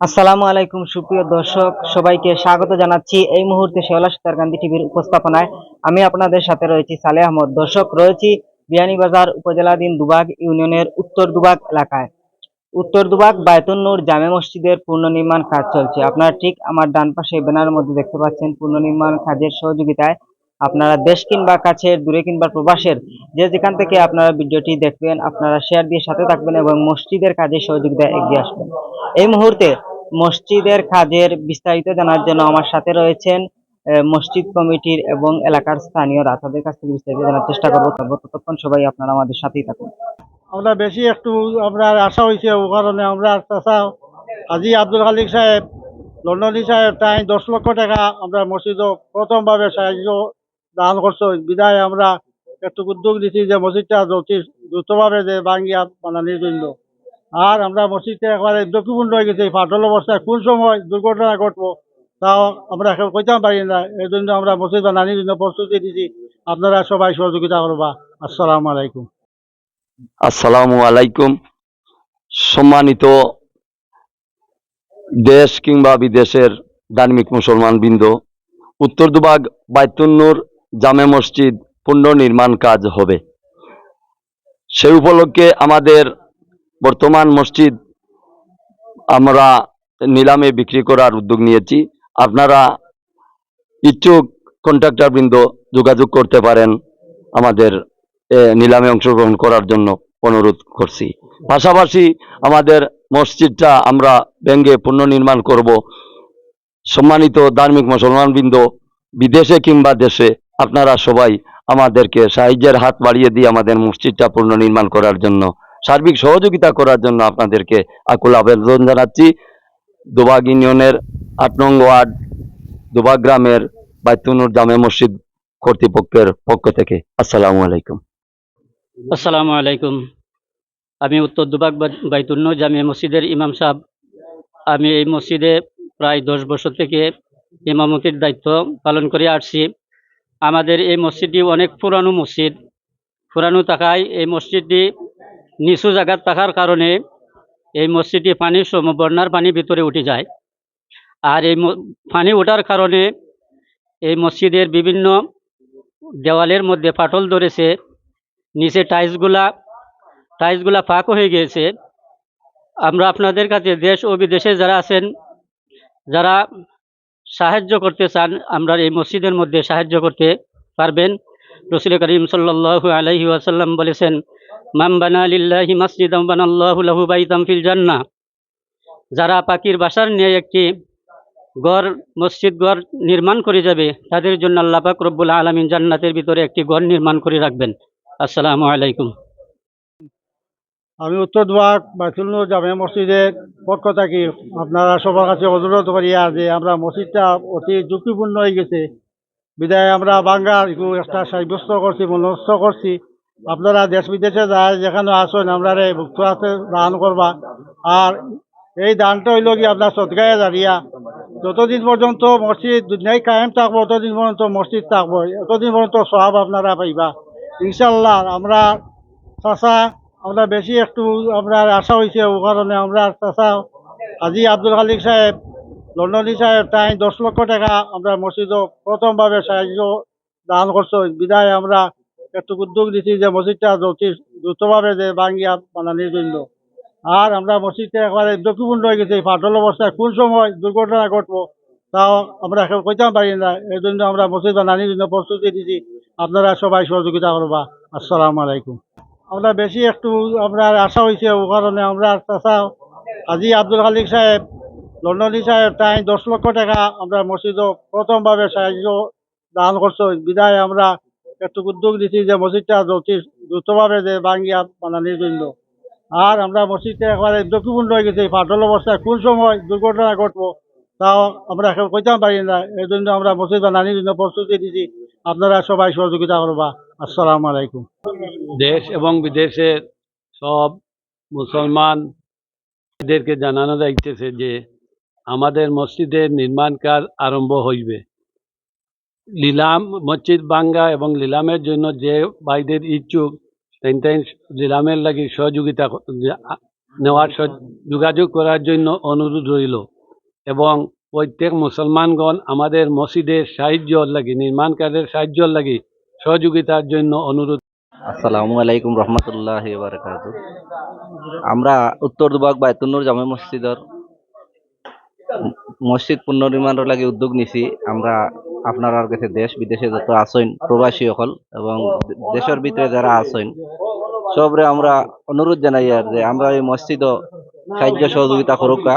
আসসালামু আলাইকুম সুপ্রিয় দর্শক সবাইকে স্বাগত জানাচ্ছি এই মুহূর্তে শেওলা সুতারকান্দি টিভির উপস্থাপনায়। আমি আপনাদের সাথে রয়েছি সালেহ আহমদ। দর্শক, রয়েছি বিয়ানীবাজার উপজেলাধীন দুবাগ ইউনিয়নের উত্তর দুবাগ এলাকায়। উত্তর দুবাগ বায়তুন নূর জামে মসজিদের পুনর্নির্মাণ কাজ চলছে। আপনারা ঠিক আমার ডান পাশে ব্যানারের মধ্যে দেখতে পাচ্ছেন, পুনর্নির্মাণ কাজের সহযোগিতায় আপনারা দেশ কিংবা কাছের, দূরে কিংবা প্রবাসের যে যেখান থেকে আপনারা ভিডিওটি দেখবেন, আপনারা শেয়ার দিয়ে সাথে থাকবেন এবং মসজিদের কাজে সহযোগিতায় এগিয়ে আসবেন। এই মুহূর্তে মসজিদের কাজের বিস্তারিত জানার জন্য আমার সাথে রয়েছেন মসজিদ কমিটির এবং এলাকার স্থানীয়রা। তাদের কাছ থেকে বিস্তারিত জানার চেষ্টা করবো। ততক্ষণ সবাই আপনারা আমাদের সাথেই থাকুন। আমরা বেশি একটু আমরা আশা হয়েছে ও কারণে আমরা চাষা হাজি আব্দুল খালিক সাহেব লন্ডনী সাহেব তাই 10 লক্ষ টাকা আমরা মসজিদ প্রথমভাবে সাহায্য দান করছো বিদায় আমরা একটু উদ্যোগ দিচ্ছি যে মসজিদটা দ্রুতভাবে যে বাঙ্গিয়া বানানোর জন্য। আর আমরা মসজিদটা একবারে ঝুঁকিপূর্ণ হয়ে গেছে, ফাটল অবস্থায় কোন সময় দুর্ঘটনা ঘটবো তাও আমরা এখন কইতে পারি না। এই জন্য আমরা মসজিদ বানানোর জন্য প্রস্তুতি দিচ্ছি, আপনারা সবাই সহযোগিতা করবা। আসসালামু আলাইকুম। আসসালামু আলাইকুম। সম্মানিত দেশ কিংবা বিদেশের ধার্মিক মুসলমান বৃন্দ, উত্তর দুবাগ বায়তুন নূর জামে মসজিদ পুনর্নির্মাণ কাজ হবে। সেই উপলক্ষে আমাদের বর্তমান মসজিদ আমরা নিলামে বিক্রি করার উদ্যোগ নিয়েছি। আপনারা ইচ্ছুক কন্ট্রাক্টর বৃন্দ যোগাযোগ করতে পারেন আমাদের নিলামে অংশগ্রহণ করার জন্য অনুরোধ করছি। পাশাপাশি আমাদের মসজিদটা আমরা ভেঙে পুনর্নির্মাণ করব। সম্মানিত ধার্মিক মুসলমান বৃন্দ, বিদেশে কিংবা দেশে আপনারা সবাই আমাদেরকে সাহায্যের হাত বাড়িয়ে দিয়ে আমাদের মসজিদটা পুনর্নির্মাণ করার জন্য, সার্বিক সহযোগিতা করার জন্য আপনাদেরকে আকুল আবেদন জানাচ্ছি। দুবাগ ইউনিয়নের 8 নং ওয়ার্ড দুবাগ গ্রামের বায়তুন নূর জামে মসজিদ কর্তৃপক্ষের পক্ষ থেকে আসসালামু আলাইকুম। আসসালামু আলাইকুম। আমি উত্তর দুবাগ বাইতুন নূর জামিয়া মসজিদের ইমাম সাহেব। আমি এই মসজিদে প্রায় 10 বছর থেকে ইমামতির দায়িত্ব পালন করে আসছি। আমাদের এই মসজিদটি অনেক পুরানো মসজিদ। পুরানো থাকায় এই মসজিদটি নিচু জায়গায় থাকার কারণে এই মসজিদটি পানির সময় বন্যার পানি ভিতরে উঠে যায়। আর এই পানি ওঠার কারণে এই মসজিদের বিভিন্ন দেওয়ালের মধ্যে ফাটল ধরেছে, নিচে টাইলসগুলা ফাঁক হয়ে গিয়েছে। আমরা আপনাদের কাছে দেশ ও বিদেশে যারা আছেন, যারা সাহায্য করতে চান, আমরা এই মসজিদের মধ্যে সাহায্য করতে পারবেন। রাসূল করিম সাল্লাল্লাহু আলাইহি ওয়াসাল্লাম বলেছেন, মান বানা লিল্লাহি মাসজিদান বানাল্লাহু লাহু বাইতান ফিল জান্নাহ। যারা পাখির বাসার নিয়ে একটি মসজিদ ঘর নির্মাণ করে যাবে, তাদের জন্য আল্লাহ পাক রব্বুল আলামিন জান্নাতের ভিতরে একটি ঘর নির্মাণ করে রাখবেন। আসসালামু আলাইকুম। আমি উত্তর দুবাগ বায়তুল নূর জামে মসজিদের পক্ষ থাকি আপনারা সবার কাছে অনুরোধ করিয়া যে আমরা মসজিদটা অতি ঝুঁকিপূর্ণ হয়ে গেছে বিদায় আমরা বাঙ্গার একটা সাব্যস্ত করছি, মনস্থ করছি। আপনারা দেশ বিদেশে যায় যেখানে আসেন আমরা ভুক্ত আছে দান করবা। আর এই দানটা হইল কি আপনার সদগায়ে দাঁড়িয়া যতদিন পর্যন্ত মসজিদ দুনিয়ায় কায়েম থাকবো ততদিন পর্যন্ত মসজিদ থাকবো, এতদিন পর্যন্ত সওয়াব আপনারা পাইবা ইনশাল্লাহ। আমরা বেশি একটু আমরা আশা হয়েছে ও কারণে আমরা চাষা হাজি আব্দুল খালিক সাহেব লন্ডনী সাহেব তাই 10 লক্ষ টাকা আমরা মসজিদ প্রথমভাবে সাহায্য দান করছো বিদায় আমরা একটু উদ্যোগ দিচ্ছি যে মসজিদটা দ্রুতভাবে যে বাঙ্গিয়া বানানোর জন্য। আর আমরা মসজিদটা একবারে ঝুঁকিপূর্ণ হয়ে গেছে, ফাটল অবস্থায় কোন সময় দুর্ঘটনা ঘটবো তাও আমরা এখন কইতে পারি না। এই জন্য আমরা মসজিদ বানানোর জন্য প্রস্তুতি দিচ্ছি, আপনারা সবাই সহযোগিতা করবা। আসসালামু আলাইকুম। আমরা বেশি একটু আমরা আশা হয়েছে ও কারণে আমরা চাষা হাজি আব্দুল খালিক সাহেব লন্ডনী সাহেব তাই 10 লক্ষ টাকা আমরা মসজিদ প্রথমভাবে সাহায্য দান করছো বিদায় আমরা একটু উদ্যোগ দিচ্ছি যে মসজিদটা দ্রুতভাবে যে বাঙ্গিয়া বানানোর জন্য। আর আমরা মসজিদটা একবারে ঝুঁকিপূর্ণ হয়ে গেছে, ফাটল অবস্থায় কোন সময় দুর্ঘটনা ঘটবো তাও আমরা এখন কইতে পারি না। এই জন্য আমরা মসজিদ বানানোর জন্য প্রস্তুতি দিচ্ছি, আপনারা সবাই সহযোগিতা করবা। আসসালামু আলাইকুম। দেশ এবং বিদেশের সব মুসলমানদেরকে জানানো যাইতেছে যে আমাদের মসজিদের নির্মাণ কাজ আরম্ভ হইবে। লিলাম মসজিদ বাঙ্গা এবং লিলামের জন্য যে ভাইদের ইচ্ছুক তাই লিলামের লাগি সহযোগিতা নেওয়ার যোগাযোগ করার জন্য অনুরোধ রইল এবং প্রত্যেক মুসলমানগণ আমাদের মসজিদের সাহায্য লাগি নির্মাণ কাজের সাহায্য লাগি সহযোগিতার জন্য অনুরোধ। আসসালামু আলাইকুম রহমতুল্লাহ বারকাত। আমরা উত্তর দুবাগ বাইতুন্নুর জামে মসজিদের মসজিদ পুনর্নির্মাণের লাগে উদ্যোগ নিছি। আমরা আপনার কাছে দেশ বিদেশে যত আসেন প্রবাসী সকল এবং দেশের ভিতরে যারা আসেন সবরে আমরা অনুরোধ জানাই আর যে আমরা এই মসজিদ সাহায্য সহযোগিতা করুকা।